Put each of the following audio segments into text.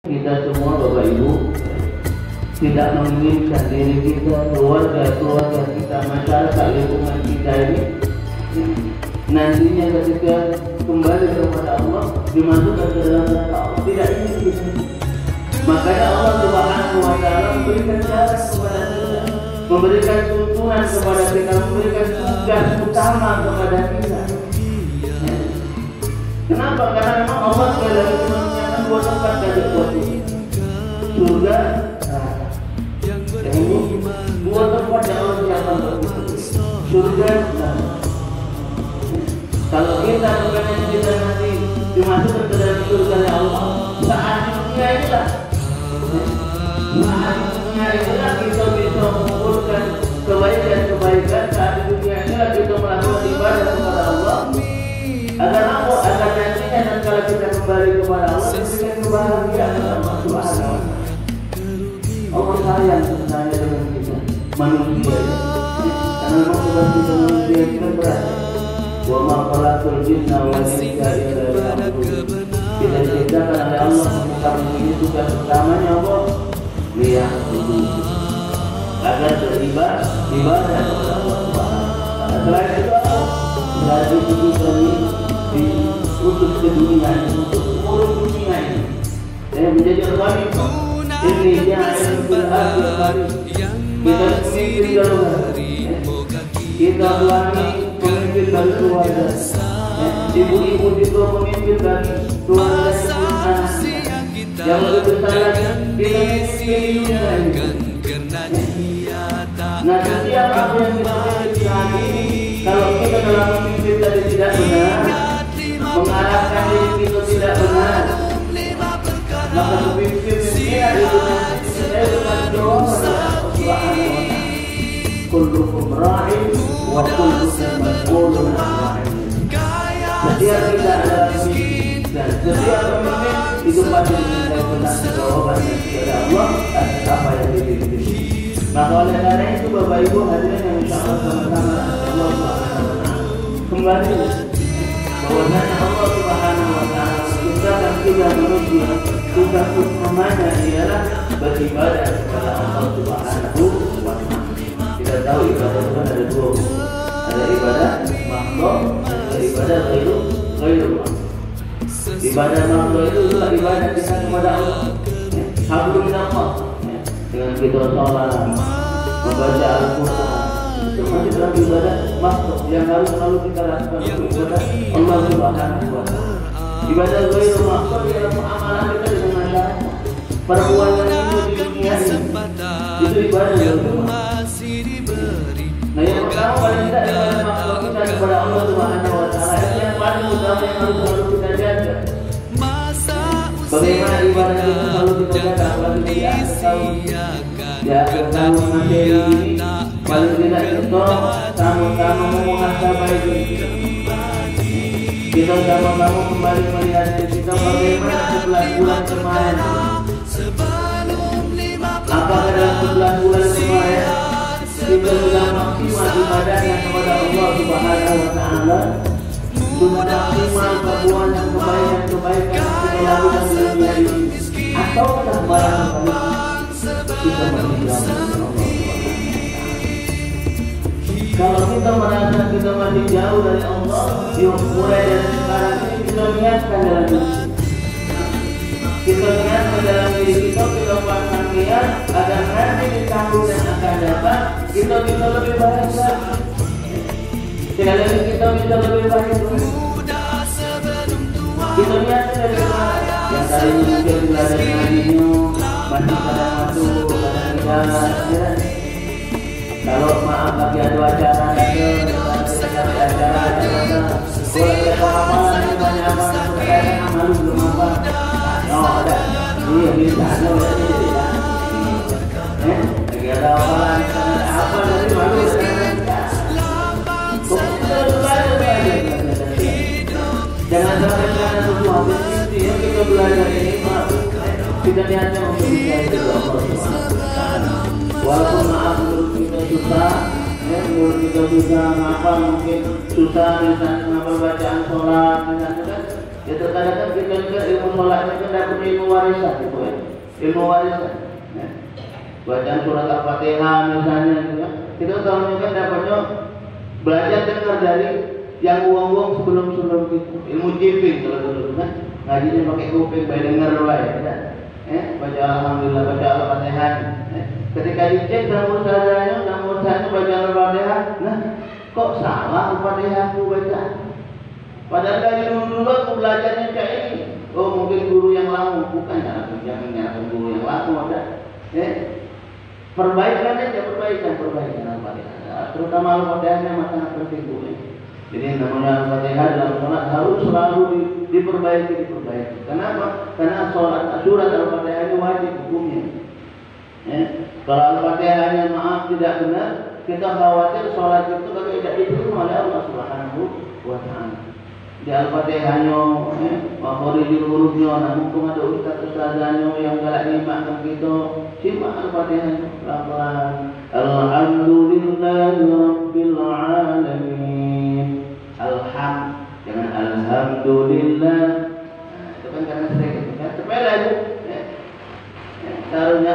Kita semua Bapak Ibu tidak menginginkan diri kita, keluarga kita, masyarakat lingkungan kita ini nantinya ketika kembali kepada Allah dimasukkan ke dalam neraka Allah. Tidak ingin kita. Makanya Allah Subhanahu wa Ta'ala memberikan jalan kepada kita, memberikan tuntunan kepada kita, memberikan tugas utama kepada kita. Kenapa? Karena memang Allah sekali lagi menyatakan dua tempat dari surga. Ini dua tempat yang Allah siapkan bagi surga. Kalau kita mengenai kita nanti dimasukkan ke dalam surga Allah, saat dunia inilah, kita bisa mengumpulkan kebaikan. Saat dunia inilah kita melakukan ibadah kepada Allah. Agar apa? Agar nantinya dan kalau kita kembali kepada Allah memberikan kebahagiaan Allah Subhanahu wa Ta'ala. Allah sayang sebenarnya dengan kita manusia ya. Karena memang tugas kita manusia itu berat. Wa ma khalaqul jinna wal insa illa liya'budun. Kita diciptakan oleh Allah untuk ini tugas utamanya Allah liya'budun. Agar beribadah kepada Allah Subhanahu wa Ta'ala. Selain itu apa? Berarti kita diutus ke dunia ini untuk seluruh dunia ini dan menjadi khalifah. Ini ja'al fil ardi khalifah. Kita pemimpin keluarga, kita suami pemimpin bagi keluarga, ibu-ibu juga pemimpin bagi keluarga anak. Yang lebih besar lagi kita pemimpin dunia ini. Nah, setiap apa yang kita lakukan ini, kalau kita dalam memimpin tadi tidak benar, mengarahkan diri kita tidak benar, maka pemimpin kita itu saya dengan doa Subhanahu wa Ta'ala. Kullukum ra'in wa kullukum mas'ulun 'an ra'iyatihi. Setiap kita adalah pemimpin dan setiap pemimpin itu pasti dimintai pertanggungjawaban kepada Allah atas apa yang dipimpin. Maka oleh karena itu Bapak Ibu hadirin yang insyaallah sama-sama Allah Subhanahu wa Ta'ala kembali bahwasanya Allah Subhanahu wa Ta'ala menciptakan kita manusia, tugas utamanya ialah beribadah kepada Allah Subhanahu wa Ta'ala. Kita tahu ibadah itu ada dua, ada ibadah makhluk dan ada ibadah ghairu makhluk. Ibadah makhluk itu adalah ibadah kita kepada Allah. Hablum minallah, dengan kita sholat, membaca Al-Quran, itu masih dalam ibadah makhluk yang harus selalu kita lakukan kepada Allah Subhanahu wa Ta'ala. Ibadah ghairu makhluk ialah muamalah kita dengan masyarakat, perbuatan itu di dunia ini, itu ibadah ghairu makhluk. Nah, yang pertama paling tidak ibadah makhluk kita kepada Allah Subhanahu wa Ta'ala itu yang paling utama yang harus selalu kita jaga. Bagaimana ibadah itu selalu kita jaga apalagi di akhir tahun. Di akhir tahun materi ini paling tidak kita sama-sama memuhasabah itu. Kita sama-sama kembali melihat kita bagaimana 11 bulan kemarin. Apakah dalam 11 bulan kemarin kita sudah maksimal ibadahnya kepada Allah Subhanahu wa Ta'ala, sudah maksimal perbuatan kebaikan yang kita lakukan di dunia ini, ataukah barangkali kita meninggalkan Allah Subhanahu wa Ta'ala? Kalau kita merasa kita masih jauh dari Allah, yuk mulai dari sekarang ini kita niatkan dalam diri kita, niatkan dalam diri kita pasang niat agar nanti di tahun yang akan datang kita bisa lebih baik lagi. Sekali lagi kita bisa lebih baik lagi. Kita niatkan dari mana? Yang tadi mungkin belajar ngajinya masih kadang masuk, kadang tidak. Kalau maaf lagi ada acara, boleh kita amalan ini banyak amalan berkaitan amalan belum apa? Oh ada, iya bisa ada tidak? Lagi ada amalan apa dari malu? Jangan sampai karena semua habis itu yang kita belajar ini kita niatnya untuk bisa Allah. Walaupun maaf menurut kita susah, menurut kita susah ngapa mungkin susah misalnya ngapa bacaan sholat misalnya kan Ya terkadang kita juga ilmu sholat itu dapat ilmu warisan gitu ya. Ilmu warisan. Ya. Bacaan surat Al-Fatihah misalnya gitu ya. Kita tahunya kan dapatnya belajar dengar dari yang uang-uang sebelum itu. Ilmu jiping kalau dulu kan ngajinya pakai kuping, baik dengar ya. Baca Alhamdulillah, baca Al-Fatihah. Ketika dicek dalam usahanya baca Al-Fatihah, nah kok salah Al-Fatihah aku baca? Padahal dari dulu aku belajarnya kayak ini. Oh mungkin guru yang lama, bukan jangan guru yang lama ada. Perbaikan aja, perbaikan Al-Fatihah. Terutama Al-Fatihahnya sangat penting bu. Jadi namanya Al-Fatihah dalam sholat harus selalu diperbaiki. Kenapa? Karena surat Al-Fatihah ini wajib hukumnya. Kalau Al-Fatihahnya maaf tidak benar, kita khawatir sholat itu kalau tidak diterima oleh Allah Subhanahu wa Ta'ala. Di Al-Fatihahnya, mahorijul hurufnya, namun kung ada ustaz-ustazannya yang galak dimakkan kita, simak Al-Fatihahnya pelan-pelan. Alhamdulillahi Rabbil Alamin. Jangan Alhamdulillah. Itu kan karena sering itu kan sepele itu. Taruhnya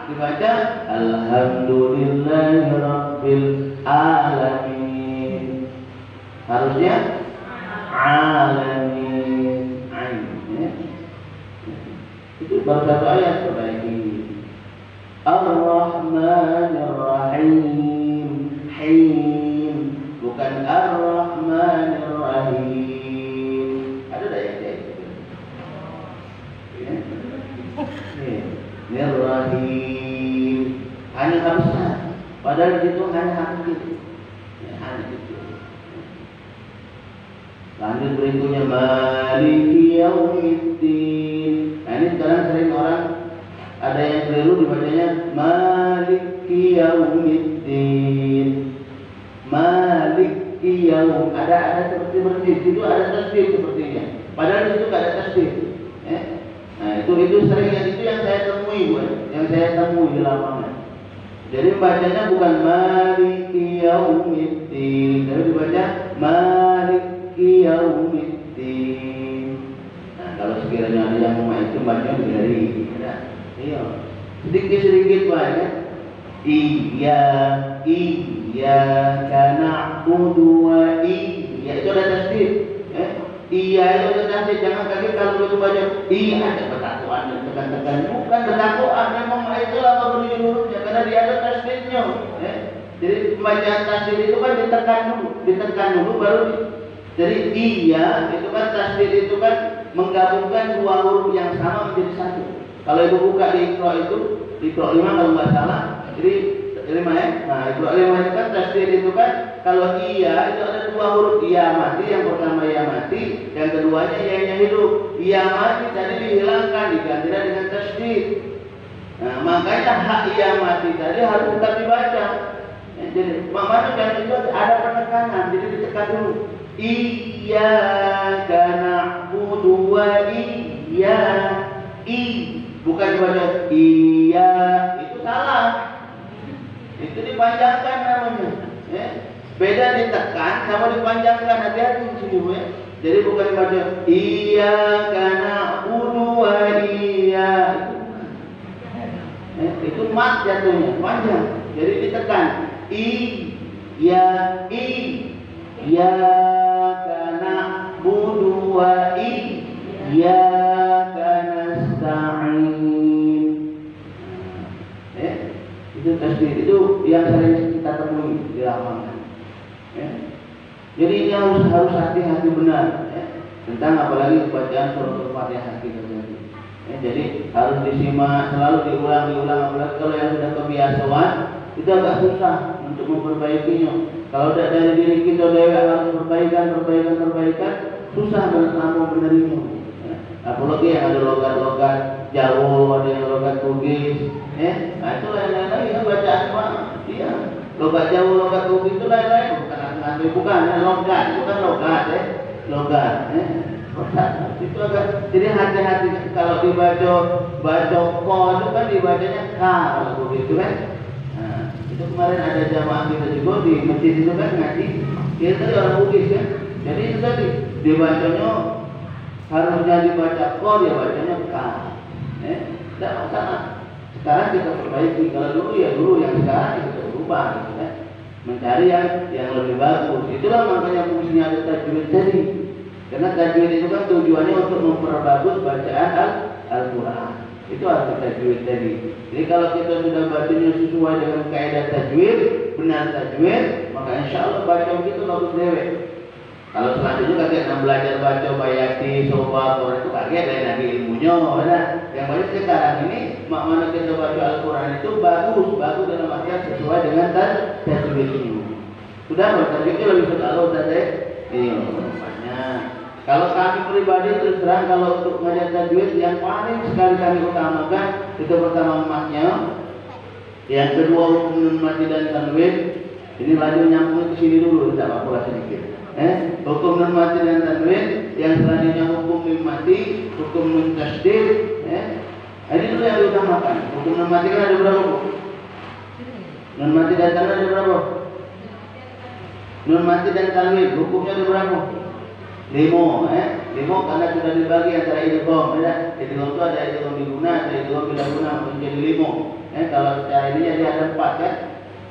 dibaca Alhamdulillahi Rabbil Alamin. Harusnya alamin. Itu baru satu ayat perbaiki. Ar-Rahmanir Rahim. Bukan Ar-Rahmanir Rahim. Ada ayat itu. Nir-Rahim. Hanya harusnya. Padahal itu hanya hakik. Hanya itu. Lanjut berikutnya Maliki Yaumiddin. Nah ini sekarang sering orang ada yang keliru dibacanya Maliki Yaumiddin. Maliki Yaum. Ada seperti itu ada tasdid sepertinya. Padahal di situ tidak ada tasdid. Nah itu sering itu yang saya temui bu. Yang saya temui di lapangan. Jadi bacanya bukan Maliki Yaumiddin, tapi dibaca Maliki Yaumiddin. Nah, kalau sekiranya ada yang mau itu baca dari iya. Sedikit Pak ya. Iyyaka na'budu wa itu ada tasdid. Iya itu ada tasdid. Jangan kaget kalau itu baca ada persatuan dan tekan-tekan. Bukan persatuan, memang itulah baru hurufnya karena dia ada tasdidnya. Jadi pembacaan tasdid itu kan ditekan dulu baru. Jadi iya itu kan tasdid itu kan menggabungkan dua huruf yang sama menjadi satu. Kalau ibu buka di Iqra 5 kalau nggak salah, jadi 5 ya. Nah Iqra 5 itu kan tasdid itu kan kalau iya itu ada dua huruf iya mati, yang pertama iya mati, yang keduanya iya hidup. Iya mati tadi dihilangkan diganti dengan tasdid. Nah makanya hak iya mati tadi harus tetap dibaca. Jadi maknanya dan itu ada penekanan, jadi ditekan dulu. Iyyaka na'budu wa bukan dibaca iya, itu salah. Itu dipanjangkan namanya. Beda ditekan sama dipanjangkan, hati-hati di sini Bu ya. Jadi bukan dibaca iyyaka na'budu wa itu mat jatuhnya, panjang. Jadi ditekan iyyaka na'budu wa iyyaka nasta'in. Itu tasdid, itu yang sering kita temui di lapangan. Jadi ini harus hati-hati benar tentang apalagi bacaan surat Al-Fatihah kita tadi. Jadi harus disimak, selalu diulang, apalagi kalau yang sudah kebiasaan itu agak susah untuk memperbaikinya. Kalau tidak dari diri kita harus perbaikan, susah banget mau benerinya. Apalagi yang ada logat-logat Jawa, ada yang logat Bugis, nah itu lain-lain ya bacaan Pak. Iya, logat Jawa, logat Bugis itu lain-lain, bukan logat, logat. Itu agak, jadi hati-hati kalau dibaca ko itu kan dibacanya k kalau begitu kan. Nah, itu kemarin ada jamaah kita juga di masjid itu kan ngaji, kita orang Bugis kan. Jadi itu tadi dibacanya harusnya dibaca ko, dia bacanya ka. Tidak masalah. Sekarang kita perbaiki. Kalau dulu ya dulu, yang sekarang kita berubah gitu kan. Mencari yang lebih bagus. Itulah makanya fungsinya ada tajwid tadi. Karena tajwid itu kan tujuannya untuk memperbagus bacaan Al-Quran. Itu arti tajwid tadi. Jadi kalau kita sudah bacanya sesuai dengan kaidah tajwid, benar tajwid, maka insya Allah bacaan kita bagus dewek. Kalau selanjutnya kakek belajar baca bayati, sobat, orang itu kakek dari lagi ilmunya, ada. Yang banyak sekarang ini, mana kita baca Al-Quran itu bagus dalam artian sesuai dengan tajwid ini. Sudah tajwidnya lebih selalu tadi. Iya, banyak. Kalau kami pribadi terus terang kalau untuk mengajar tajwid yang paling sekali kami utamakan itu pertama matnya, yang kedua hukum nun mati dan tanwin. Ini laju nyambung ke sini dulu, tidak apa-apa sedikit. Hukum nun mati dan tanwin, yang selanjutnya hukum mim mati, hukum nun tasdid. Ini dulu yang diutamakan. Hukum nun mati kan ada berapa? Nun mati dan tanwin ada berapa? Nun mati dan tanwin hukumnya ada berapa? 5, 5 karena sudah dibagi antara idgham, ya. Idgham itu ada idgham biguna, ada idgham bila guna menjadi 5. Kalau secara ini jadi ada 4 kan?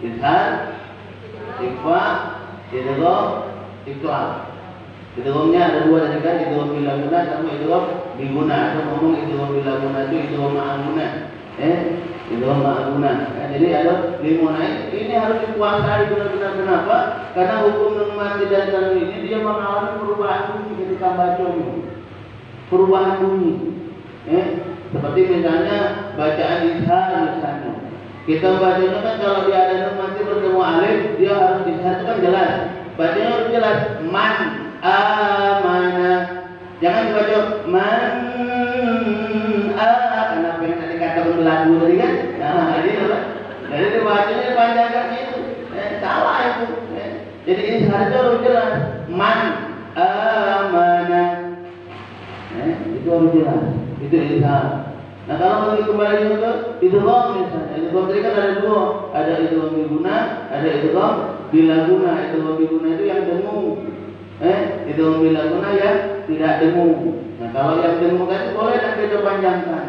Izhar, ikhfa, idgham, iqlab. Idghamnya ada 2 tadi kan, idgham bila guna sama idgham biguna. Atau ngomong idgham bila guna itu idgham ma'guna. Idgham ma'guna. Jadi ada 5 naik. Ini harus dikuasai benar-benar. Kenapa? Karena hukum nun mati dan tanwin ini dia mengalami perubahan bunyi ketika baca ini. Perubahan bunyi. Seperti misalnya bacaan izhar misalnya. Kita bacanya kan kalau dia ada nun mati bertemu alif, dia harus izhar itu kan jelas. Bacanya harus jelas. Man amana. Jangan dibaca man karena apa yang tadi katakan lagu tadi kan. Nah, ini apa? Jadi dibacanya dipanjangkan itu. Salah itu. Jadi ini seharusnya harus jelas. Man amana. Itu harus jelas. Itu izhar. Nah kalau lagi kembali ke idgham misalnya. Idgham tadi kan ada 2. Ada idgham biguna, ada idgham bila guna. Idgham biguna itu yang dengung. Idgham bila guna yang tidak dengung. Nah kalau yang dengung tadi boleh nanti kita panjangkan.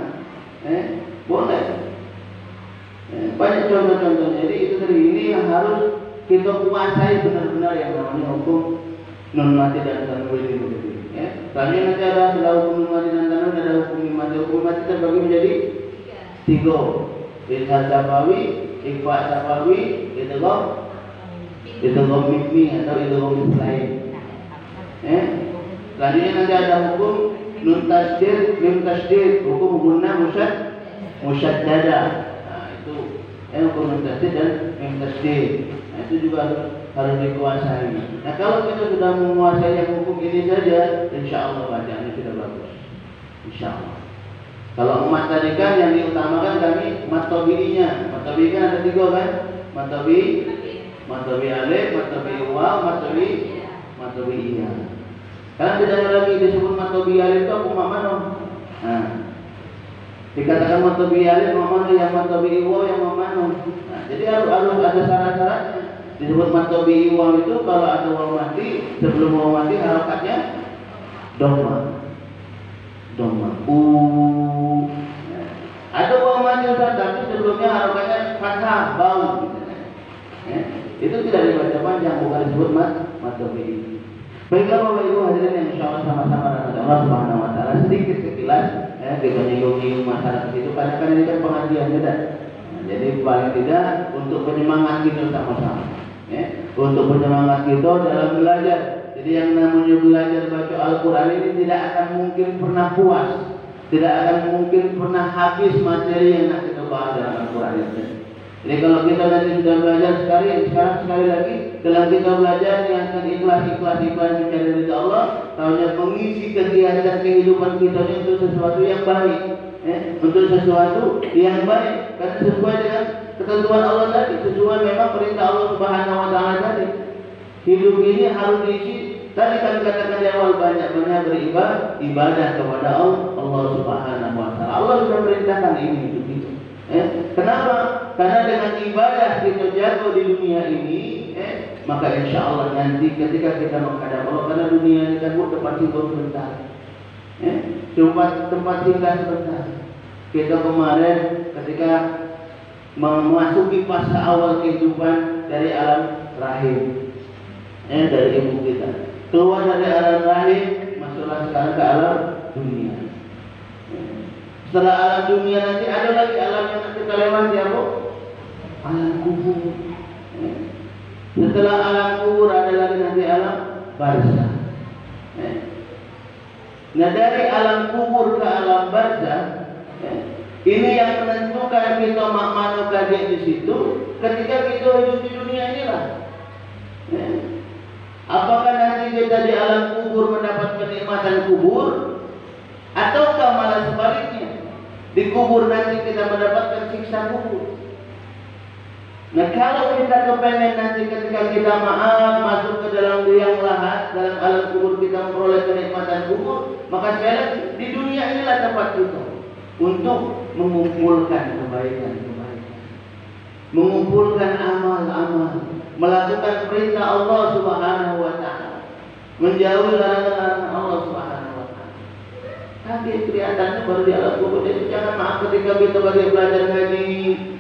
Boleh. Banyak contoh-contohnya. Jadi itu tadi ini yang harus kita kuasai benar-benar yang namanya hukum nun mati dan tanwin ini. Selanjutnya nanti ada setelah hukum nun mati dan tanwin ada hukum mim mati. Hukum mati terbagi menjadi 3. Izhar safawi, ikhfa safawi, idgham mimmi atau idgham lain. Selanjutnya nanti ada hukum nun tasdid, mim tasdid, hukum gunna musyaddadah. Nah itu hukum nun tasdid dan mim tasdid. Itu juga harus dikuasai. Nah kalau kita sudah menguasai yang hukum ini saja, insya Allah bacaannya sudah bagus. Insya Allah. Kalau emas tadi kan yang diutamakan kami mat tabi'inya. Mat tabi'i kan ada 3 kan? Mat tabi'i alif, mat tabi'i waw, mat tabi'i iya. Sekarang tidak lagi disebut mat tabi'i alif itu aku mana? Nah, dikatakan mat tabi'i alif mana, yang mat tabi'i waw yang mana? Nah, jadi harus ada syarat-syaratnya. Disebut mat tabi'i waw itu kalau ada waw mati, sebelum waw mati harokatnya dhamma. Ada waw mati tapi sebelumnya harokatnya fathah, bau. Itu tidak dibaca panjang, bukan disebut mat tabi'i. Baiklah Bapak Ibu hadirin yang insyaallah sama-sama dengan Allah Subhanahu wa taala sedikit sekilas kita nyinggung masalah itu karena kan ini kan pengajian beda. Jadi paling tidak untuk penyemangat kita sama-sama. Untuk penyemangat kita dalam belajar. Jadi yang namanya belajar baca Al-Quran ini tidak akan mungkin pernah puas, tidak akan mungkin pernah habis materi yang nak kita bahas dalam Al-Quran ini. Jadi kalau kita nanti sudah belajar sekali lagi dalam kita belajar yang akan ikhlas mencari ridha Allah, tahunya mengisi kegiatan kehidupan kita untuk sesuatu yang baik, untuk sesuatu yang baik karena sesuai dengan ketentuan Allah tadi, sesuai memang perintah Allah Subhanahu wa taala tadi. Hidup ini harus diisi. Tadi kami katakan di awal banyak-banyak beribadah kepada Allah Subhanahu wa taala. Allah sudah perintahkan ini untuk kita. Kenapa? Karena dengan ibadah kita jatuh di dunia ini, maka insya Allah nanti ketika kita menghadap Allah, karena dunia ini kan tempat hidup sebentar. tempat tinggal sebentar. Kita kemarin ketika memasuki fase awal kehidupan dari alam rahim, dari ibu kita, keluar dari alam rahim, masuklah sekarang ke alam dunia. Setelah alam dunia nanti ada lagi alam yang kita lewati, apa? Alam kubur. Setelah alam kubur ada lagi nanti alam barzah. Nah, dari alam kubur ke alam barzah, ini yang menentukan kita makmanu kaget di situ ketika kita hidup di dunia inilah. Apakah nanti kita di alam kubur mendapat kenikmatan kubur, ataukah malah sebaliknya, di kubur nanti kita mendapatkan siksa kubur? Nah, kalau kita kepengen nanti ketika kita masuk ke dalam liang lahat, dalam alam kubur kita memperoleh kenikmatan kubur, maka sekali lagi di dunia inilah tempat kita untuk mengumpulkan kebaikan-kebaikan, mengumpulkan amal-amal, melakukan perintah Allah Subhanahu wa taala, menjauhi larangan Allah Subhanahu wa taala. Tapi kelihatannya baru di alam kubur. Jadi jangan maaf ketika kita bagi belajar ngaji,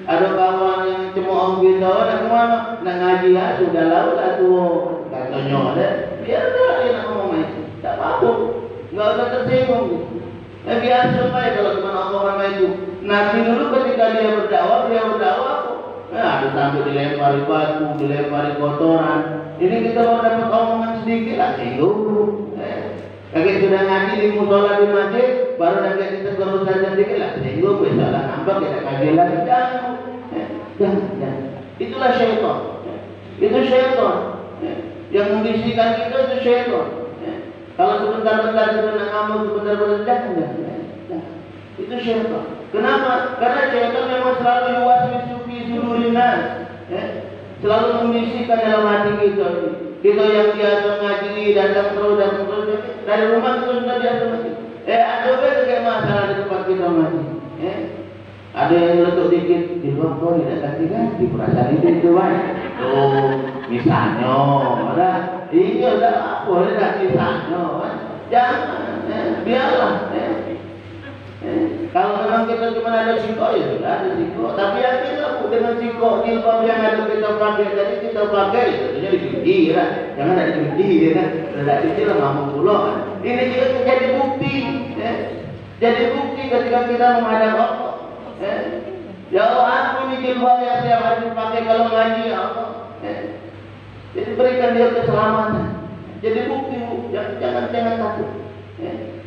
ada kawan yang cemooh kita, nak kemana? Nak ngaji lah, sudah laut tuh katanya ada. Biar dia nak ngomong itu, tak apa-apa, nggak usah tersinggung. Biasa baik kalau cuma omongan itu. Nabi dulu ketika dia berdakwah apa? Ada sampai dilempari batu, dilempari kotoran. Ini kita mau dapat omongan sedikit lah, singgung. Kakek sudah ngaji di musola di masjid, baru kakek kita kerusakan sedikit lah, singgung. Misalnya nampak kita kaji lagi, jangan. Itulah syaitan. Itu syaitan. Yang membisikkan kita itu syaitan. Kalau sebentar-bentar kita nak ngomong, sebentar-bentar jangan. Itu syaitan. Kenapa? Karena syaitan memang selalu yuwaswisu fi sudurin nas, selalu membisikkan dalam hati kita. Kita yang biasa ngaji, datang terus, dari rumah kita sudah biasa ngaji. Ada kayak masalah di tempat kita ngaji. Ada yang letuk dikit di luar kau tidak ganti-ganti, perasaan itu baik. Misalnya, ada ini udah boleh tak misalnya, jangan, biarlah. Kalau memang kita cuma ada siko, ya sudah ada siko. Tapi yang kita dengan siko jilbab yang ada kita pakai tadi kita pakai, tentunya dicuci, kan? Jangan ada dicuci, kan? Tidak dicuci lah mampu pulau. Ini juga jadi bukti, jadi bukti ketika kita menghadap Allah. Ya Allah, aku ini jilbab yang setiap hari dipakai kalau ngaji, ya Allah. Jadi berikan dia keselamatan. Jadi bukti, jangan takut.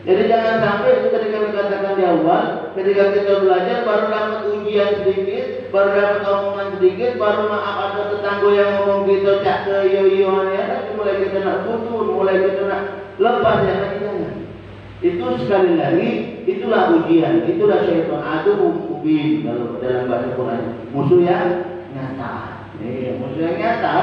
Jadi jangan sampai ketika dikatakan di awal, ketika kita belajar baru dapat ujian sedikit, baru dapat omongan sedikit, baru maaf ada tetangga yang ngomong kita cak ke yo-yoan ya, mulai kita nak putus, mulai kita nak lepas ya, jangan. Itu sekali lagi, itulah ujian, itulah syaitan. Aduh mubin kalau dalam bahasa Quran, musuh yang nyata. Musuh yang nyata.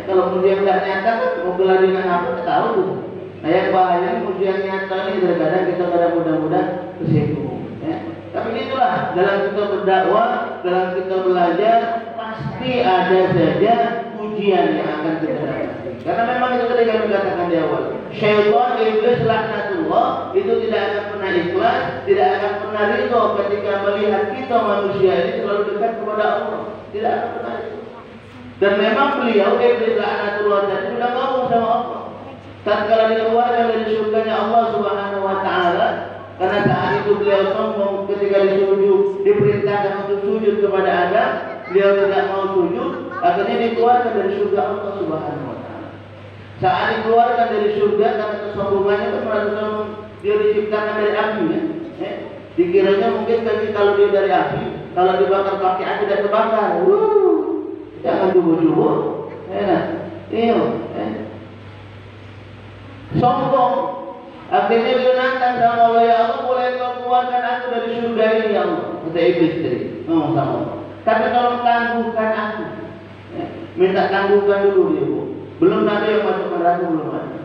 Kalau musuh yang tidak nyata kan mau gelar dengan apa? Kita tahu tuh. Nah yang bahaya musuh yang nyata ini kadang-kadang kita kadang mudah-mudahan tersinggung. Tapi itulah dalam kita berdakwah, dalam kita belajar pasti ada saja ujian yang akan kita dapati. Karena memang itu tadi kami katakan di awal, syaitan, iblis, laknatullah itu tidak akan pernah ikhlas, tidak akan pernah ridho ketika melihat kita manusia ini selalu dekat kepada Allah. Tidak akan pernah itu. Dan memang beliau iblis, laknatullah tadi sudah ngomong sama Allah. Tatkala dikeluarkan dari surganya Allah Subhanahu wa taala, karena saat itu beliau sombong ketika diperintahkan untuk sujud kepada Adam, beliau tidak mau sujud, akhirnya dikeluarkan dari surga Allah Subhanahu wa taala. Saat dikeluarkan dari surga karena kesombongannya itu merasa sombong, dia diciptakan dari api ya. Dikiranya mungkin kalau dia dari api, kalau dibakar pakai api dan terbakar. Jangan jubu-jubu. Sombong. Akhirnya dia nantang sama Allah, ya Allah boleh kau keluarkan aku dari surga ini ya Allah. Kata iblis tadi ngomong sama Allah. Tapi tolong tangguhkan aku. Minta tangguhkan dulu dia bu. Belum ada yang masuk neraka, belum ada.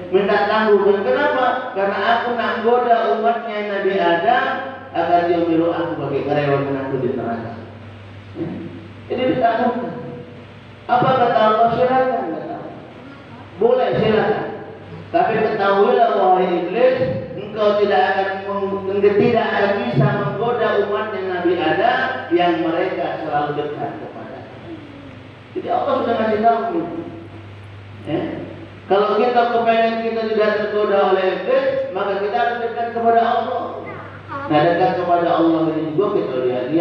Minta tangguhkan. Kenapa? Karena aku nak goda umatnya Nabi Adam agar dia meluk aku bagi karyawan aku di neraka. Jadi ditangguhkan. Apa kata Allah? Silakan kata. Boleh silakan. Tapi ketahuilah wahai iblis, engkau engkau tidak akan bisa menggoda umat yang Nabi ada yang mereka selalu dekat kepada. Jadi Allah sudah ngasih tahu. Kalau kita kepengen kita tidak tergoda oleh iblis, maka kita harus dekat kepada Allah. Nah, dekat kepada Allah ini juga kita lihat.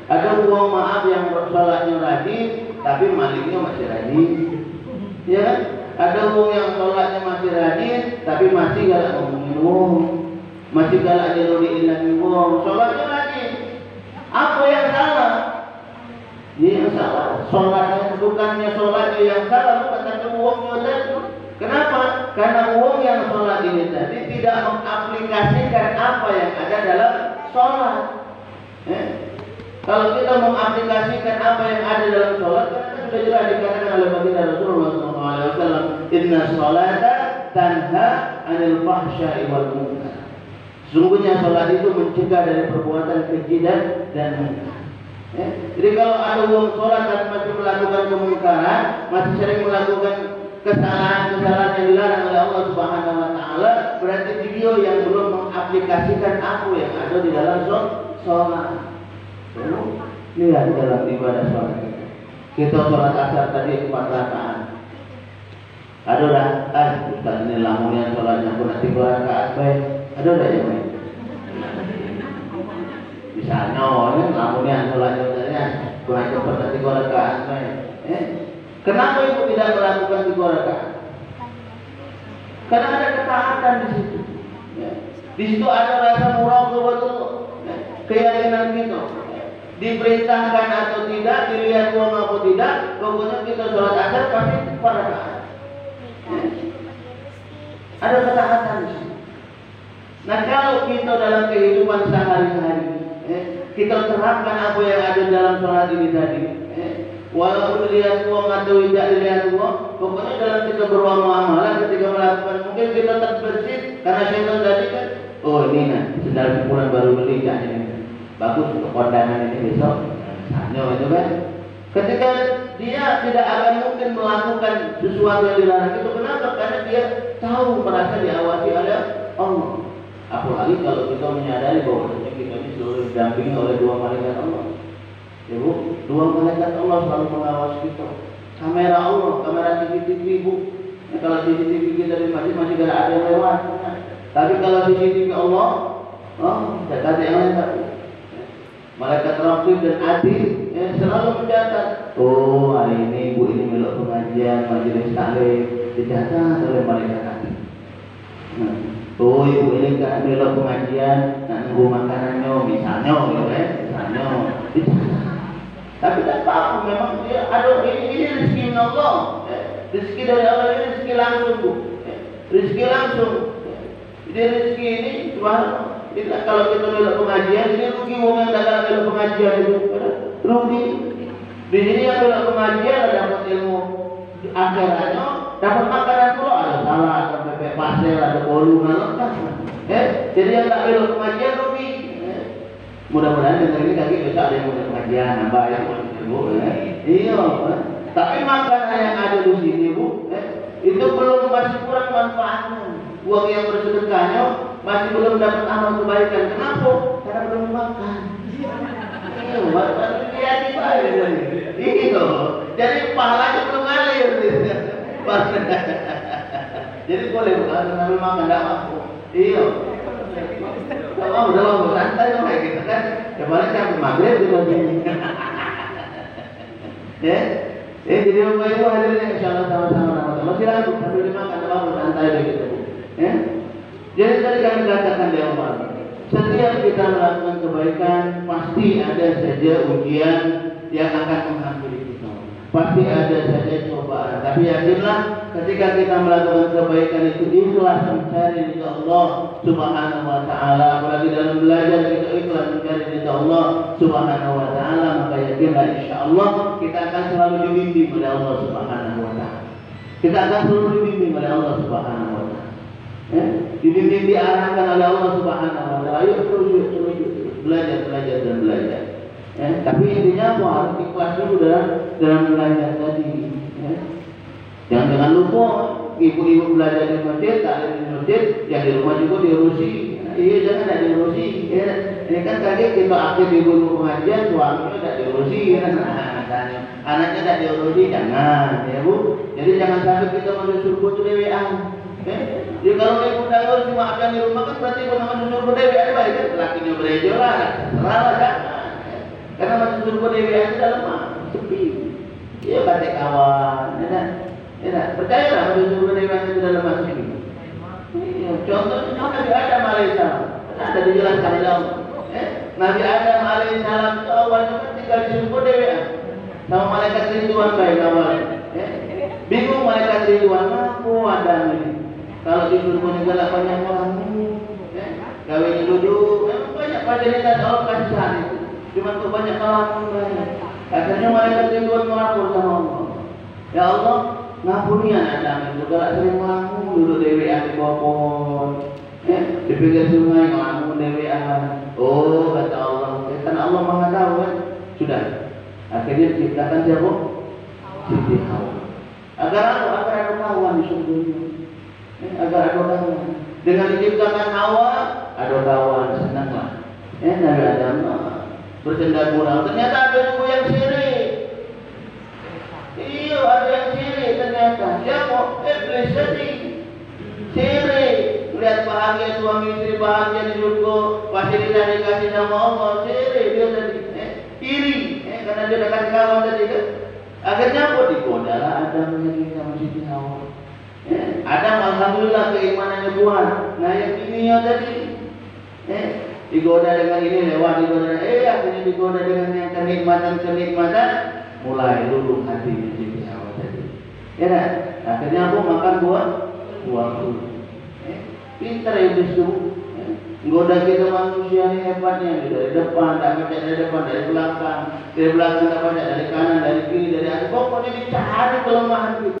Ada uang maaf yang sholatnya rajin, tapi malingnya masih rajin. Ya kan? Ada uang yang sholatnya masih rajin, tapi masih galak ngomongin uang, masih galak nyelodiin uang. Sholatnya rajin. Apa yang salah? Ini yang salah. Sholatnya bukannya sholatnya yang salah, bukan tapi uangnya tadi. Kenapa? Karena uang yang sholat ini tadi tidak mengaplikasikan apa yang ada dalam sholat. Kalau kita mengaplikasikan apa yang ada dalam sholat, karena sudah jelas dikatakan oleh baginda Rasulullah SAW, Inna sholata tanha anil fahsya'i wal munkar. Sungguhnya sholat itu mencegah dari perbuatan keji dan munkar. Jadi kalau ada uang sholat dan masih melakukan kemungkaran, masih sering melakukan kesalahan-kesalahan yang dilarang oleh Allah Subhanahu wa Ta'ala, berarti video yang belum mengaplikasikan apa yang ada di dalam sholat. Lihat dalam ibadah sholat kita sholat asar tadi 4 rakaat. Ada dah, Ustaz ini lamunnya sholatnya pun nanti 2 rakaat baik. Ada dah yang baik. Misalnya, lamunnya sholatnya kurang cepat nanti 2 rakaat baik. Kenapa ibu tidak melakukan 3 rakaat? Karena ada ketaatan di situ. Di situ ada rasa muraqabah, keyakinan kita. Diperintahkan atau tidak, dilihat uang atau tidak, pokoknya kita sholat asar pasti 4 rakaat. Ada ketaatan di situ. Nah, kalau kita dalam kehidupan sehari-hari, kita terapkan apa yang ada dalam sholat ini tadi, walaupun dilihat uang atau tidak dilihat uang, pokoknya dalam kita bermuamalah ketika melakukan, mungkin kita terbersih karena syaitan tadi kan, oh ini nah, sendal pukulan baru beli kan ini. Bagus untuk kondangan ini besok. Misalnya itu kan. Ketika dia tidak akan mungkin melakukan sesuatu yang dilarang itu, kenapa? Karena dia tahu merasa diawasi oleh Allah. Apalagi kalau kita menyadari bahwa kita ini selalu didampingi oleh 2 malaikat Allah. Ya Bu, 2 malaikat Allah selalu mengawasi kita. Kamera Allah, kamera CCTV Bu. Nah, kalau CCTV kita di masjid masih gak ada yang lewat. Tapi kalau CCTV Allah, tidak ada yang lewat. Malaikat Raqib dan Atid selalu mencatat. Oh, hari ini ibu ini melok pengajian majelis taklim, dicatat oleh malaikat Atid. Oh, ibu ini kan melok pengajian, nak nunggu makanannya, misalnya, misalnya, dicatat. Tapi tak apa, memang dia ada ini rezeki Allah, rezeki dari Allah ini rezeki langsung Bu, rezeki langsung. Jadi rezeki ini cuma kalau kita melok pengajian, ini rugi orang yang datang melok pengajian itu, rugi. Di sini yang melok pengajian dapat ilmu akhiratnya, dapat makanan pula, ada salad, ada bebek pasir, ada bolu, lengkap. Jadi yang tak melok pengajian rugi. Mudah-mudahan dengan ini kaki besok ada yang melok pengajian, nambah ilmu, Iya. Tapi makanan yang ada di sini Bu, itu belum masih kurang manfaatnya. Uang yang bersedekahnya masih belum dapat amal kebaikan. Kenapa? Karena belum makan. Itu. Jadi pahalanya belum ngalir. Jadi boleh bukan sambil makan tidak mampu. Iya. Kalau udah santai kayak gitu kan. Ya paling sampai maghrib juga gini. Ya. Jadi Bapak Ibu hadirin insyaallah sama-sama. Silakan sambil dimakan apa santai begitu. Ya. Jadi tadi kami katakan di awal, setiap kita melakukan kebaikan pasti ada saja ujian yang akan menghampiri kita. Pasti ada saja cobaan. Tapi yakinlah ketika kita melakukan kebaikan itu ikhlas mencari ridha Allah Subhanahu wa Ta'ala. Apalagi dalam belajar kita ikhlas mencari ridha Allah Subhanahu wa Ta'ala, maka yakinlah insyaallah kita akan selalu dibimbing oleh Allah Subhanahu wa Ta'ala. Kita akan selalu dibimbing oleh Allah Subhanahu wa Ta'ala. Dibimbing diarahkan oleh Allah Subhanahu wa Ta'ala. Ayo terus belajar dan belajar. Tapi intinya apa? Harus ikhlas dulu dalam belajar tadi. Jangan lupa ibu-ibu belajar di masjid, taklim di masjid, yang di rumah juga diurusi. Iya, jangan tidak diurusi. Ya, ini kan kaget kita akhir ibu-ibu pengajian, suaminya tidak diurusi. Ya, anaknya tidak diurusi, jangan, ya Bu. Jadi jangan sampai kita masuk surga itu dewean. Jadi kalau ibu dahulu cuma ada di rumah kan berarti ibu masuk surga dewean, baik kan? Lakinya berejo lah, salah jangan. Karena masuk surga dewean itu dalam sepi. Iya, kata kawan, ya, percayalah masuk surga dewean itu dalam sepi. Contohnya Nabi Adam alaihissalam ada dijelaskan di dalam. Nabi Adam alaihissalam itu awalnya kan tinggal di surga dewean sama malaikat Ridwan baik awalnya. Bingung malaikat Ridwan, aku Adam ini. Kalau di surga negara banyak orang, kawin duduk, memang banyak fasilitas Allah kasih sana itu. Cuma tuh banyak orang banyak. Akhirnya malaikat Ridwan melapor sama Allah. Ya Allah, ngampuni anak Adam itu kalau sering ngelamun duduk dewean di bawah pohon, di pinggir sungai ngelamun dewean. Oh kata Allah, kan Allah Maha tahu kan. Sudah, akhirnya diciptakan siapa? Siti Hawa. Agar ada kawan di surga ini. Agar ada kawan. Dengan diciptakan Hawa, ada kawan, senanglah. Nabi Adam bercanda kurang. Ternyata ada juga yang sirik. Iya, ada yang sirik ternyata. Siapa? Iblis tadi. Sirik. Lihat bahagia suami istri, bahagia di surga, fasilitas dikasih sama Allah. Sirik dia tadi. Iri. Karena dia dekat kawan tadi kan. Akhirnya apa? Digoda lah Adam lagi sama Siti Hawa. Adam alhamdulillah keimanannya kuat. Nah yang ini ya tadi. Digoda dengan ini lewat digoda. Akhirnya digoda dengan yang kenikmatan, mulai luluh hatinya Siti Hawa tadi. Ya kan? Akhirnya aku makan buah dulu. Pintar iblis itu. Goda kita manusia ini hebatnya dari depan, tak baca dari depan, dari belakang tak baca dari kanan, dari kiri, dari atas. Pokoknya dicari kelemahan kita.